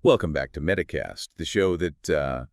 Welcome back to MetaCast, the show the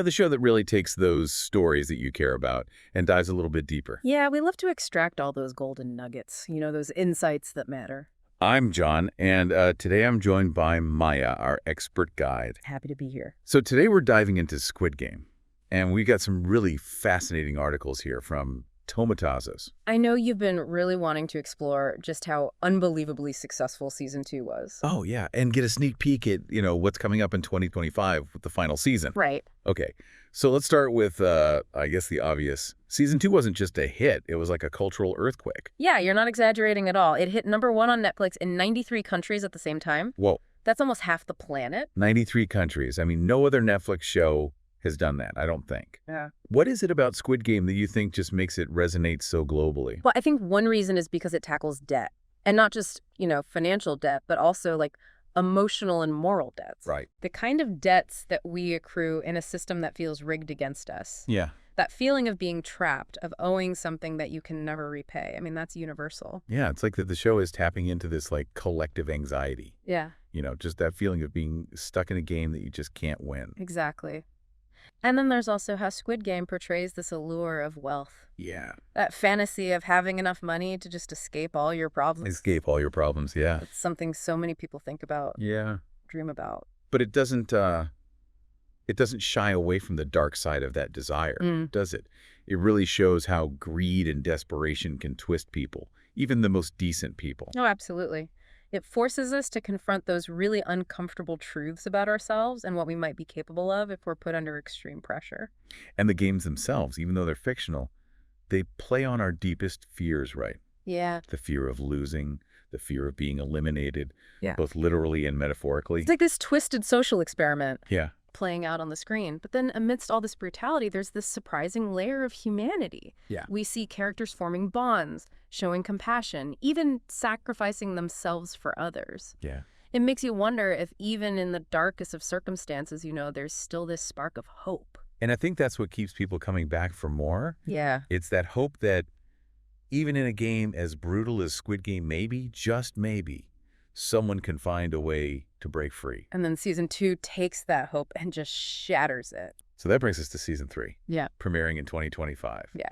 show that really takes those stories that you care about and dives a little bit deeper. Yeah, we love to extract all those golden nuggets, those insights that matter. I'm John, and today I'm joined by Maya, our expert guide. Happy to be here. So today we're diving into Squid Game, and we got some really fascinating articles here from Tomatazos. I know you've been really wanting to explore just how unbelievably successful Season 2 was. Oh, yeah, and get a sneak peek at, what's coming up in 2025 with the final season. Right. Okay, so let's start with, I guess, the obvious. Season 2 wasn't just a hit. It was like a cultural earthquake. Yeah, you're not exaggerating at all. It hit #1 on Netflix in 93 countries at the same time. Whoa. That's almost half the planet. 93 countries. I mean, no other Netflix show has done that, I don't think. Yeah. What is it about Squid Game that you think just makes it resonate so globally? Well, I think one reason is because it tackles debt. And not just, financial debt, but also, emotional and moral debts. Right. The kind of debts that we accrue in a system that feels rigged against us. Yeah. That feeling of being trapped, of owing something that you can never repay. I mean, that's universal. Yeah, it's like that the show is tapping into this, collective anxiety. Yeah. Just that feeling of being stuck in a game that you just can't win. Exactly. And then there's also how Squid Game portrays this allure of wealth. Yeah. That fantasy of having enough money to just escape all your problems. Escape all your problems, yeah. It's something so many people think about, Yeah. dream about. But it doesn't shy away from the dark side of that desire, does it? It really shows how greed and desperation can twist people, even the most decent people. Oh, absolutely. It forces us to confront those really uncomfortable truths about ourselves and what we might be capable of if we're put under extreme pressure. And the games themselves, even though they're fictional, they play on our deepest fears, right? Yeah. The fear of losing, the fear of being eliminated, Yeah. both literally and metaphorically. It's like this twisted social experiment. Yeah. Playing out on the screen. But then amidst all this brutality, there's this surprising layer of humanity. Yeah. We see characters forming bonds, showing compassion, even sacrificing themselves for others. Yeah. It makes you wonder if even in the darkest of circumstances, there's still this spark of hope. And I think that's what keeps people coming back for more. Yeah. It's that hope that even in a game as brutal as Squid Game may be, just maybe, someone can find a way to break free. And then Season 2 takes that hope and just shatters it. So that brings us to Season 3. Yeah. Premiering in 2025. Yeah.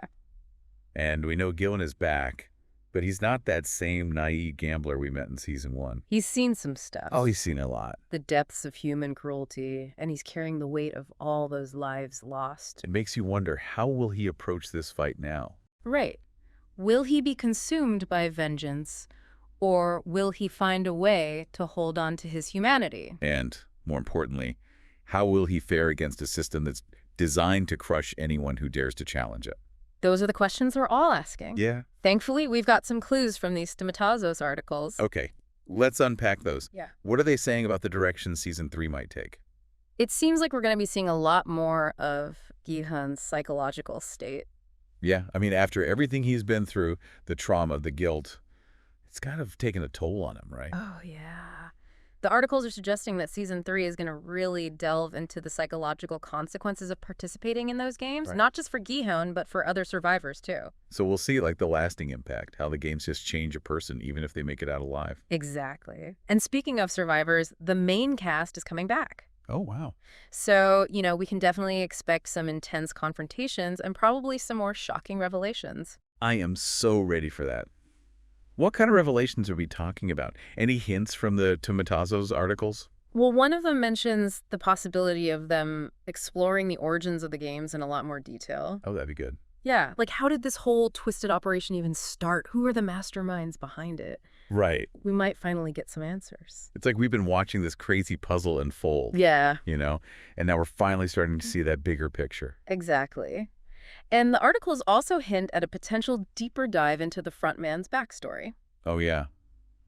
And we know Gillen is back, but he's not that same naive gambler we met in Season 1. He's seen some stuff. Oh, he's seen a lot. The depths of human cruelty, and he's carrying the weight of all those lives lost. It makes you wonder, how will he approach this fight now? Right. Will he be consumed by vengeance, or will he find a way to hold on to his humanity? And, more importantly, how will he fare against a system that's designed to crush anyone who dares to challenge it? Those are the questions we're all asking. Yeah. Thankfully, we've got some clues from these Tomatazos articles. Okay, let's unpack those. Yeah. What are they saying about the direction Season 3 might take? It seems like we're going to be seeing a lot more of Gi-hun's psychological state. Yeah, I mean, after everything he's been through, the trauma, the guilt, it's kind of taken a toll on him, right? Oh, yeah. The articles are suggesting that Season 3 is going to really delve into the psychological consequences of participating in those games, Right. not just for Gi-hun, but for other survivors, too. So we'll see, the lasting impact, how the games just change a person, even if they make it out alive. Exactly. And speaking of survivors, the main cast is coming back. Oh, wow. So, we can definitely expect some intense confrontations and probably some more shocking revelations. I am so ready for that. What kind of revelations are we talking about? Any hints from the Tomatazos articles? Well, one of them mentions the possibility of them exploring the origins of the games in a lot more detail. Oh, that'd be good. Yeah, how did this whole twisted operation even start? Who are the masterminds behind it? Right. We might finally get some answers. It's like we've been watching this crazy puzzle unfold. Yeah. And now we're finally starting to see that bigger picture. Exactly. And the articles also hint at a potential deeper dive into the frontman's backstory. Oh, yeah.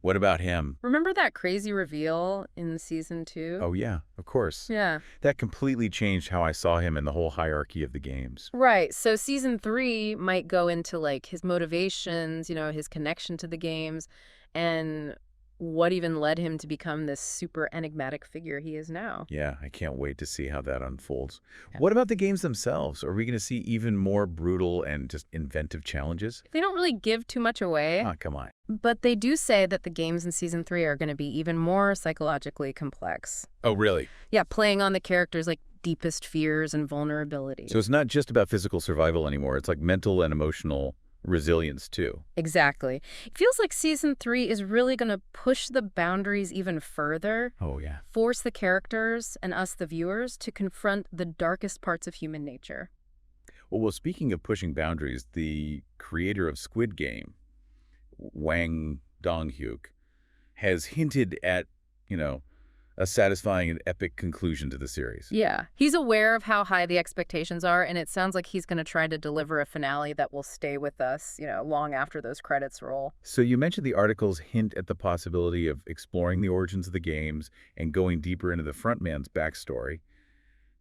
What about him? Remember that crazy reveal in Season 2? Oh, yeah, of course. Yeah. That completely changed how I saw him in the whole hierarchy of the games. Right. So Season 3 might go into his motivations, his connection to the games, and what even led him to become this super enigmatic figure he is now. Yeah, I can't wait to see how that unfolds. Yeah. What about the games themselves? Are we going to see even more brutal and just inventive challenges? They don't really give too much away, Ah, come on. but they do say that the games in Season 3 are going to be even more psychologically complex. Oh, really? Yeah, playing on the characters' deepest fears and vulnerabilities. So it's not just about physical survival anymore. It's like mental and emotional resilience, too. Exactly. It feels like Season 3 is really going to push the boundaries even further, Oh, yeah. force the characters and us, the viewers, to confront the darkest parts of human nature. Well, speaking of pushing boundaries, the creator of Squid Game, Wang Donghyuk, has hinted at, a satisfying and epic conclusion to the series. Yeah, he's aware of how high the expectations are, and it sounds like he's going to try to deliver a finale that will stay with us, long after those credits roll. So you mentioned the articles hint at the possibility of exploring the origins of the games and going deeper into the frontman's backstory.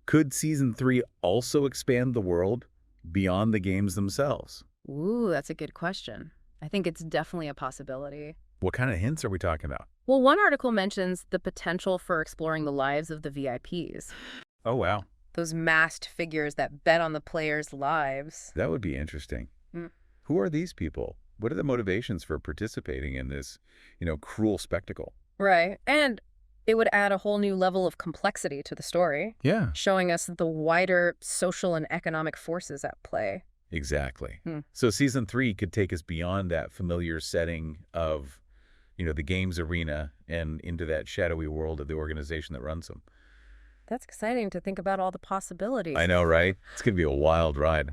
Could Season 3 also expand the world beyond the games themselves? Ooh, that's a good question. I think it's definitely a possibility. What kind of hints are we talking about? Well, one article mentions the potential for exploring the lives of the VIPs. Oh, wow. Those masked figures that bet on the players' lives. That would be interesting. Mm. Who are these people? What are the motivations for participating in this, cruel spectacle? Right. And it would add a whole new level of complexity to the story, Yeah. showing us the wider social and economic forces at play. Exactly. Hmm. So Season 3 could take us beyond that familiar setting of, the games arena and into that shadowy world of the organization that runs them. That's exciting to think about all the possibilities. I know, right? It's going to be a wild ride.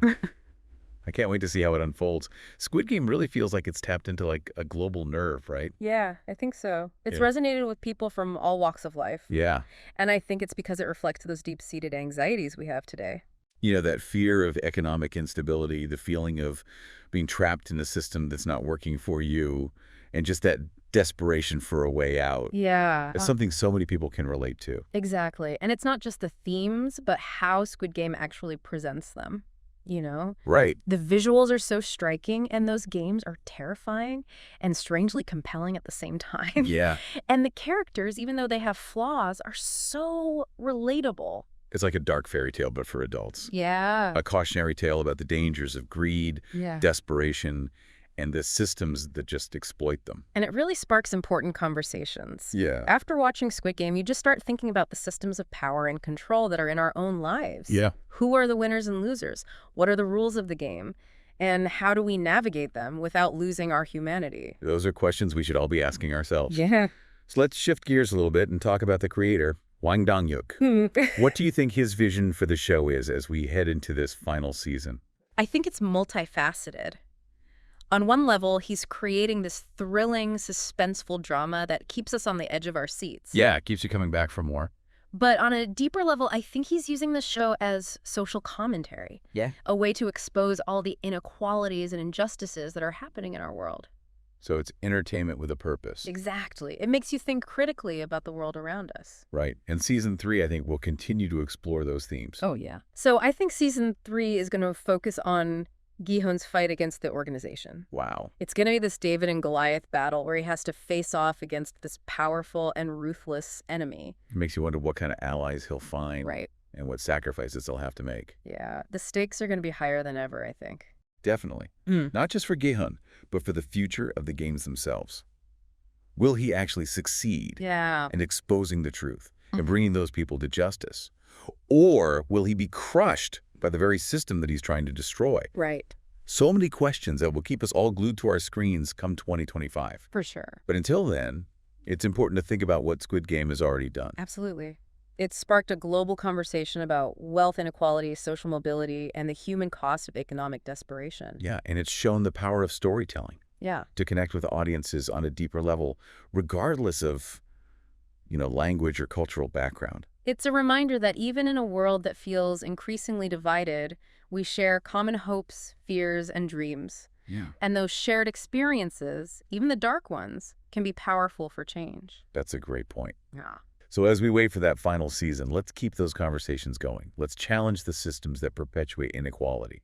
I can't wait to see how it unfolds. Squid Game really feels like it's tapped into a global nerve, right? Yeah, I think so. It's Yeah. resonated with people from all walks of life. Yeah. And I think it's because it reflects those deep-seated anxieties we have today. That fear of economic instability, the feeling of being trapped in a system that's not working for you, and just that desperation for a way out. Yeah. It's something so many people can relate to. Exactly. And it's not just the themes, but how Squid Game actually presents them. Right. The visuals are so striking, and those games are terrifying and strangely compelling at the same time. Yeah. And the characters, even though they have flaws, are so relatable. It's like a dark fairy tale, but for adults. Yeah. A cautionary tale about the dangers of greed, Yeah. desperation, and the systems that just exploit them. And it really sparks important conversations. Yeah. After watching Squid Game, you just start thinking about the systems of power and control that are in our own lives. Yeah. Who are the winners and losers? What are the rules of the game? And how do we navigate them without losing our humanity? Those are questions we should all be asking ourselves. Yeah. So let's shift gears a little bit and talk about the creator, Wang Donghyuk. What do you think his vision for the show is as we head into this final season? I think it's multifaceted. On one level, he's creating this thrilling, suspenseful drama that keeps us on the edge of our seats. Yeah, it keeps you coming back for more. But on a deeper level, I think he's using the show as social commentary. Yeah. A way to expose all the inequalities and injustices that are happening in our world. So it's entertainment with a purpose. Exactly. It makes you think critically about the world around us. Right. And Season 3, I think, will continue to explore those themes. Oh, yeah. So I think Season 3 is going to focus on Gi-hun's fight against the organization. Wow. It's going to be this David and Goliath battle where he has to face off against this powerful and ruthless enemy. It makes you wonder what kind of allies he'll find. Right. And what sacrifices he'll have to make. Yeah. The stakes are going to be higher than ever, I think. Definitely. Mm. Not just for Gi-hun, but for the future of the games themselves. Will he actually succeed Yeah. in exposing the truth and bringing those people to justice? Or will he be crushed by the very system that he's trying to destroy? Right. So many questions that will keep us all glued to our screens come 2025. For sure. But until then, it's important to think about what Squid Game has already done. Absolutely. It sparked a global conversation about wealth inequality, social mobility, and the human cost of economic desperation. Yeah, and it's shown the power of storytelling Yeah. to connect with audiences on a deeper level, regardless of, language or cultural background. It's a reminder that even in a world that feels increasingly divided, we share common hopes, fears, and dreams. Yeah. And those shared experiences, even the dark ones, can be powerful for change. That's a great point. Yeah. So as we wait for that final season, let's keep those conversations going. Let's challenge the systems that perpetuate inequality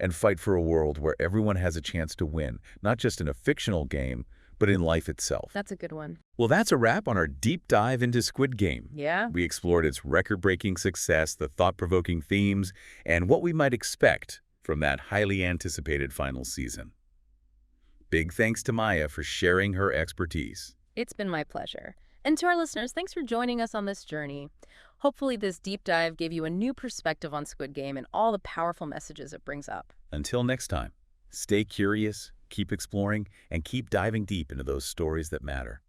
and fight for a world where everyone has a chance to win, not just in a fictional game, but in life itself. That's a good one. Well, that's a wrap on our deep dive into Squid Game. Yeah? We explored its record-breaking success, the thought-provoking themes, and what we might expect from that highly anticipated final season. Big thanks to Maya for sharing her expertise. It's been my pleasure. And to our listeners, thanks for joining us on this journey. Hopefully this deep dive gave you a new perspective on Squid Game and all the powerful messages it brings up. Until next time, stay curious, keep exploring, and keep diving deep into those stories that matter.